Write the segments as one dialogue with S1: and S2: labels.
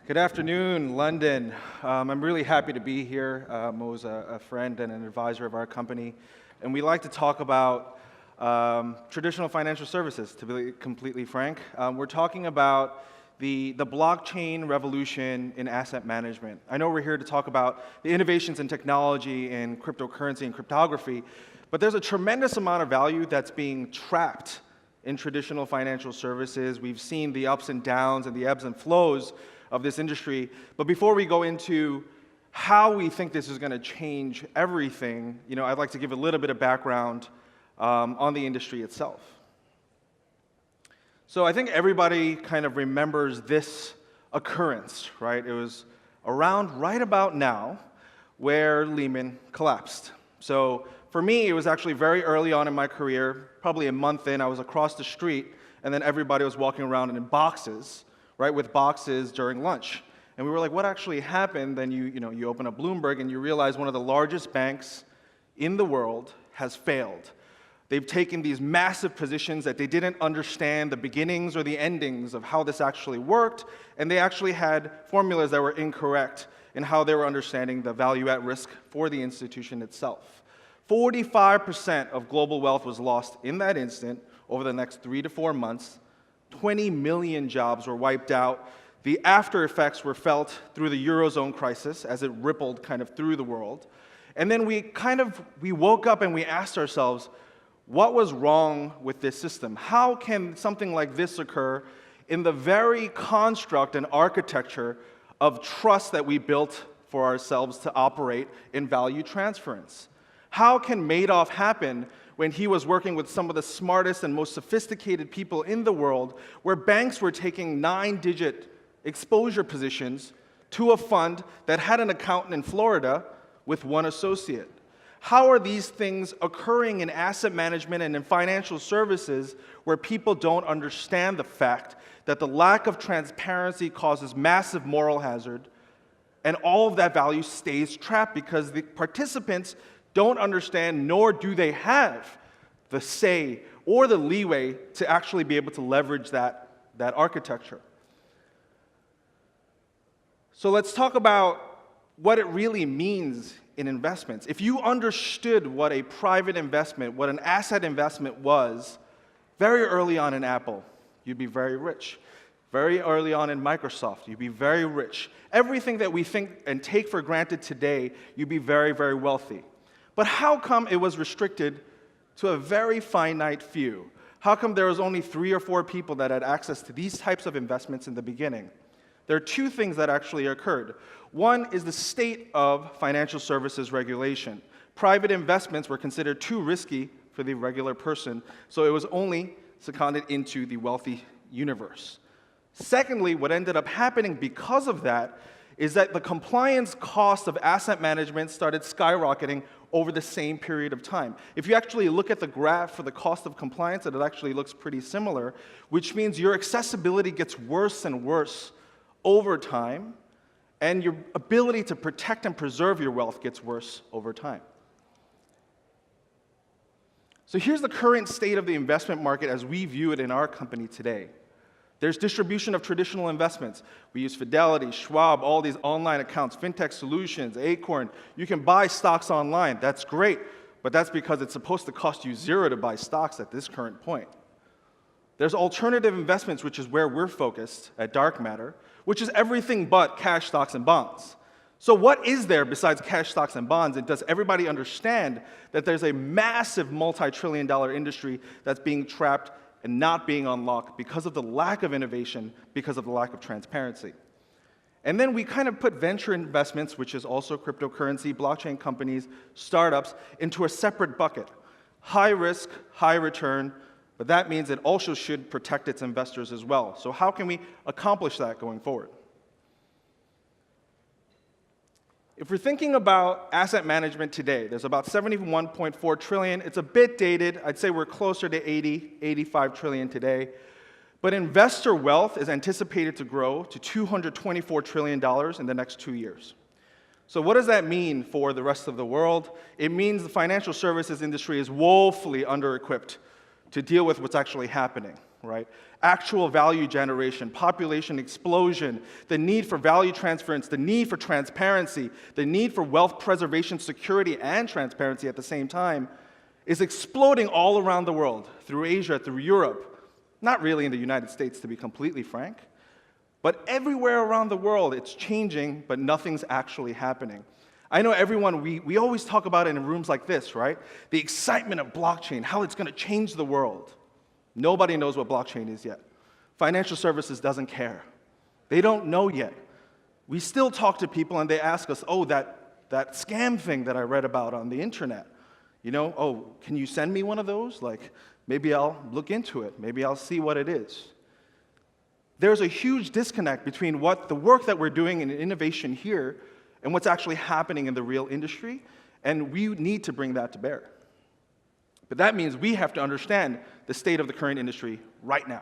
S1: Good afternoon, London. I'm really happy to be here. Mo's a friend and an advisor of our company, and we like to talk about traditional financial services, to be completely frank. We're talking about the blockchain revolution in asset management. I know we're here to talk about the innovations in technology and cryptocurrency and cryptography, but there's a tremendous amount of value that's being trapped in traditional financial services. We've seen the ups and downs and the ebbs and flows of this industry. But before we go into how we think this is going to change everything, I'd like to give a little bit of background on the industry itself. So I think everybody kind of remembers this occurrence, right? It was around right about now where Lehman collapsed. So for me, it was actually very early on in my career, probably a month in. I was across the street, and then everybody was walking around in boxes, right, with boxes during lunch. And we were like, what actually happened? Then you open up Bloomberg and you realize one of the largest banks in the world has failed. They've taken these massive positions that they didn't understand the beginnings or the endings of how this actually worked, and they actually had formulas that were incorrect in how they were understanding the value at risk for the institution itself. 45% of global wealth was lost in that instant over the next 3 to 4 months. 20 million jobs were wiped out. The after effects were felt through the Eurozone crisis as it rippled kind of through the world. And then we woke up and we asked ourselves, what was wrong with this system? How can something like this occur in the very construct and architecture of trust that we built for ourselves to operate in value transference? How can Madoff happen when he was working with some of the smartest and most sophisticated people in the world, where banks were taking 9-digit exposure positions to a fund that had an accountant in Florida with one associate? How are these things occurring in asset management and in financial services where people don't understand the fact that the lack of transparency causes massive moral hazard, and all of that value stays trapped because the participants don't understand, nor do they have the say or the leeway to actually be able to leverage that architecture. So let's talk about what it really means in investments. If you understood what a private investment, what an asset investment was, very early on in Apple, you'd be very rich. Very early on in Microsoft, you'd be very rich. Everything that we think and take for granted today, you'd be very, very wealthy. But how come it was restricted to a very finite few? How come there was only 3 or 4 people that had access to these types of investments in the beginning? There are 2 things that actually occurred. One is the state of financial services regulation. Private investments were considered too risky for the regular person, so it was only seconded into the wealthy universe. Secondly, what ended up happening because of that is that the compliance cost of asset management started skyrocketing over the same period of time. If you actually look at the graph for the cost of compliance, it actually looks pretty similar, which means your accessibility gets worse and worse over time, and your ability to protect and preserve your wealth gets worse over time. So here's the current state of the investment market as we view it in our company today. There's distribution of traditional investments. We use Fidelity, Schwab, all these online accounts, FinTech Solutions, Acorn. You can buy stocks online. That's great, but that's because it's supposed to cost you $0 to buy stocks at this current point. There's alternative investments, which is where we're focused at Darcmatter, which is everything but cash, stocks, and bonds. So what is there besides cash, stocks, and bonds? And does everybody understand that there's a massive multi-trillion-dollar industry that's being trapped and not being unlocked because of the lack of innovation, because of the lack of transparency? And then we kind of put venture investments, which is also cryptocurrency, blockchain companies, startups, into a separate bucket. High risk, high return, but that means it also should protect its investors as well. So how can we accomplish that going forward? If we're thinking about asset management today, there's about 71.4 trillion. It's a bit dated. I'd say we're closer to 80, 85 trillion today. But investor wealth is anticipated to grow to $224 trillion in the next 2 years. So what does that mean for the rest of the world? It means the financial services industry is woefully under-equipped to deal with what's actually happening. right? Actual value generation, population explosion, the need for value transference, the need for transparency, the need for wealth preservation, security, and transparency at the same time is exploding all around the world, through Asia, through Europe, not really in the United States, to be completely frank, but everywhere around the world it's changing, but nothing's actually happening. I know everyone, we always talk about it in rooms like this, right? The excitement of blockchain, how it's going to change the world. Nobody knows what blockchain is yet. Financial services doesn't care. They don't know yet. We still talk to people and they ask us, oh, that scam thing that I read about on the internet, you know, oh, can you send me one of those? Like, maybe I'll look into it. Maybe I'll see what it is. There's a huge disconnect between what the work that we're doing in innovation here and what's actually happening in the real industry, and we need to bring that to bear. But that means we have to understand the state of the current industry right now.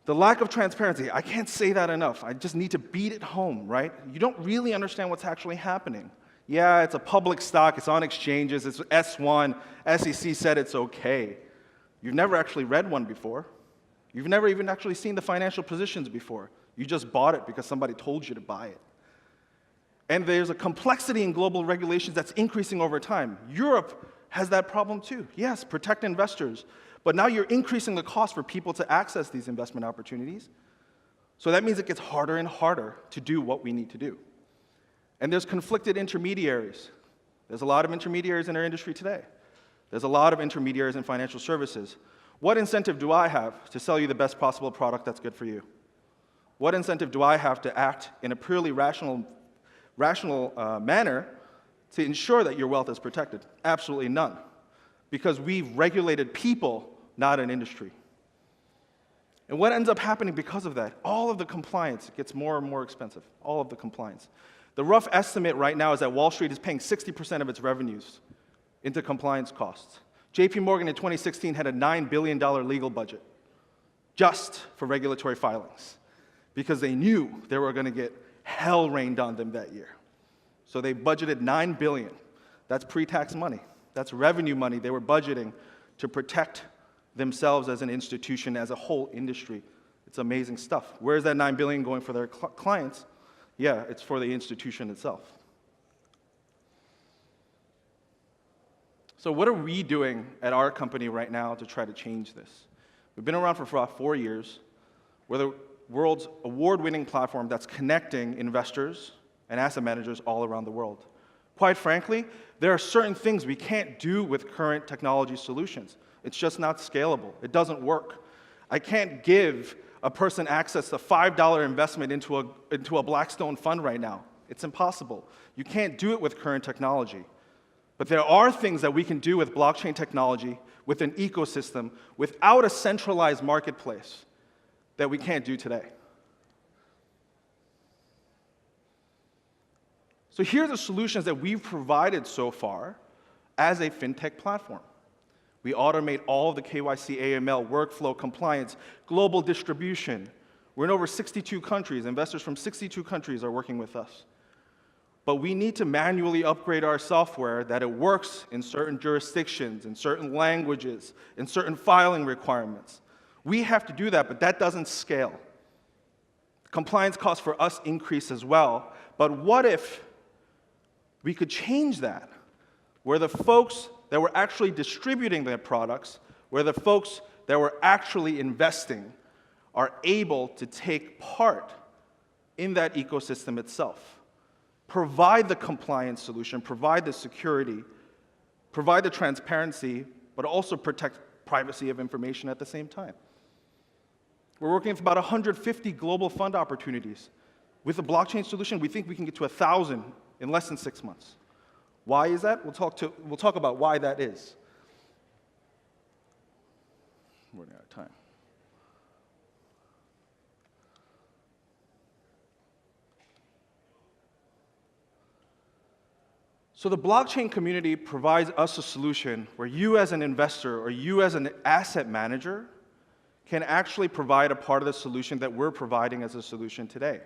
S1: The lack of transparency, I can't say that enough. I just need to beat it home, right? You don't really understand what's actually happening. Yeah, it's a public stock, it's on exchanges, it's S1, SEC said it's okay. You've never actually read one before. You've never even actually seen the financial positions before. You just bought it because somebody told you to buy it. And there's a complexity in global regulations that's increasing over time. Europe has that problem too. Yes, protect investors, but now you're increasing the cost for people to access these investment opportunities. So that means it gets harder and harder to do what we need to do. And there's conflicted intermediaries. There's a lot of intermediaries in our industry today. There's a lot of intermediaries in financial services. What incentive do I have to sell you the best possible product that's good for you? What incentive do I have to act in a purely rational manner to ensure that your wealth is protected? Absolutely none. Because we've regulated people, not an industry. And what ends up happening because of that? All of the compliance gets more and more expensive. All of the compliance. The rough estimate right now is that Wall Street is paying 60% of its revenues into compliance costs. JP Morgan in 2016 had a $9 billion legal budget just for regulatory filings because they knew they were going to get hell rained on them that year. So they budgeted $9 billion. That's pre-tax money. That's revenue money they were budgeting to protect themselves as an institution, as a whole industry. It's amazing stuff. Where is that $9 billion going for their clients? Yeah, it's for the institution itself. So what are we doing at our company right now to try to change this? We've been around for about 4 years. We're the world's award-winning platform that's connecting investors and asset managers all around the world. Quite frankly, there are certain things we can't do with current technology solutions. It's just not scalable. It doesn't work. I can't give a person access to $5 investment into a Blackstone fund right now. It's impossible. You can't do it with current technology. But there are things that we can do with blockchain technology, with an ecosystem, without a centralized marketplace that we can't do today. So here are the solutions that we've provided so far as a fintech platform. We automate all of the KYC, AML, workflow, compliance, global distribution. We're in over 62 countries. Investors from 62 countries are working with us. But we need to manually upgrade our software that it works in certain jurisdictions, in certain languages, in certain filing requirements. We have to do that, but that doesn't scale. Compliance costs for us increase as well. But what if we could change that, where the folks that were actually distributing their products, where the folks that were actually investing are able to take part in that ecosystem itself? Provide the compliance solution, provide the security, provide the transparency, but also protect privacy of information at the same time. We're working with about 150 global fund opportunities. With a blockchain solution, we think we can get to 1,000 in less than 6 months. Why is that? We'll talk about why that is. We're running out of time. So the blockchain community provides us a solution where you as an investor or you as an asset manager can actually provide a part of the solution that we're providing as a solution today.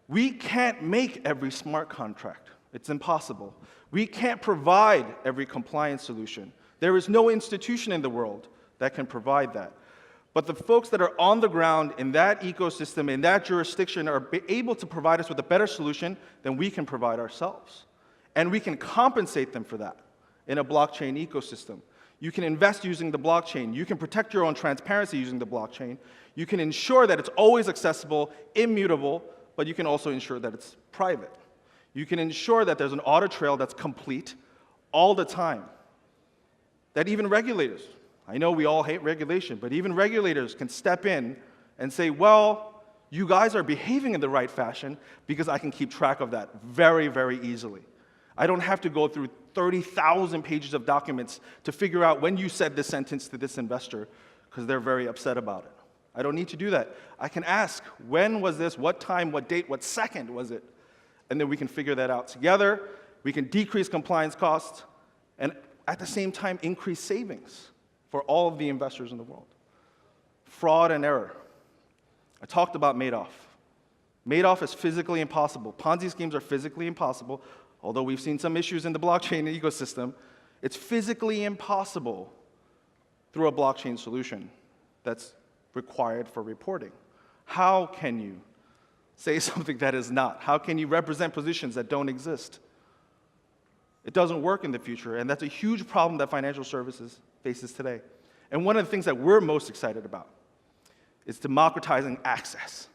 S1: We can't make every smart contract. It's impossible. We can't provide every compliance solution. There is no institution in the world that can provide that. But the folks that are on the ground in that ecosystem, in that jurisdiction, are able to provide us with a better solution than we can provide ourselves. And we can compensate them for that in a blockchain ecosystem. You can invest using the blockchain. You can protect your own transparency using the blockchain. You can ensure that it's always accessible, immutable, but you can also ensure that it's private. You can ensure that there's an audit trail that's complete all the time. That even regulators, I know we all hate regulation, but even regulators can step in and say, well, you guys are behaving in the right fashion because I can keep track of that very, very easily. I don't have to go through 30,000 pages of documents to figure out when you said this sentence to this investor because they're very upset about it. I don't need to do that. I can ask, when was this, what time, what date, what second was it? And then we can figure that out together. We can decrease compliance costs and at the same time increase savings for all of the investors in the world. Fraud and error. I talked about Madoff. Madoff is physically impossible. Ponzi schemes are physically impossible. Although we've seen some issues in the blockchain ecosystem, it's physically impossible through a blockchain solution that's required for reporting. How can you say something that is not? How can you represent positions that don't exist? It doesn't work in the future, and that's a huge problem that financial services faces today. And one of the things that we're most excited about is democratizing access.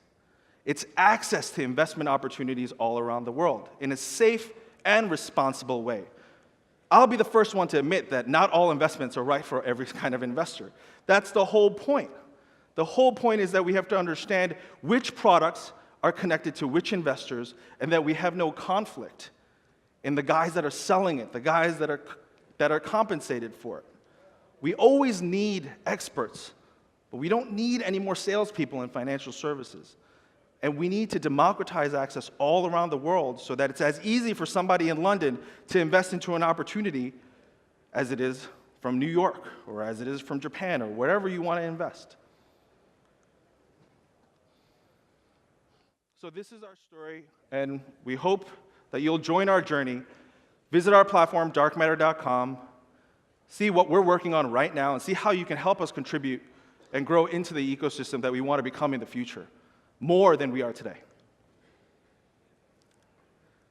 S1: It's access to investment opportunities all around the world in a safe and responsible way. I'll be the first one to admit that not all investments are right for every kind of investor. That's the whole point. The whole point is that we have to understand which products are connected to which investors and that we have no conflict in the guys that are selling it, the guys that are compensated for it. We always need experts, but we don't need any more salespeople in financial services. And we need to democratize access all around the world so that it's as easy for somebody in London to invest into an opportunity as it is from New York or as it is from Japan or wherever you want to invest. So this is our story, and we hope that you'll join our journey. Visit our platform, darcmatter.com, see what we're working on right now, and see how you can help us contribute and grow into the ecosystem that we want to become in the future, more than we are today.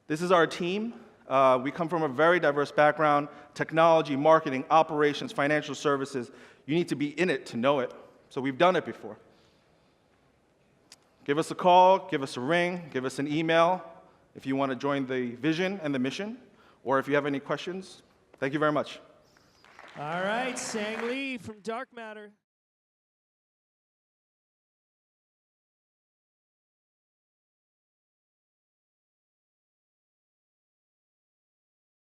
S1: This is our team. We come from a very diverse background: technology, marketing, operations, financial services. You need to be in it to know it, so we've done it before. Give us a call, give us a ring, give us an email if you want to join the vision and the mission, or if you have any questions. Thank you very much.
S2: All right, Sang Lee from Darcmatter.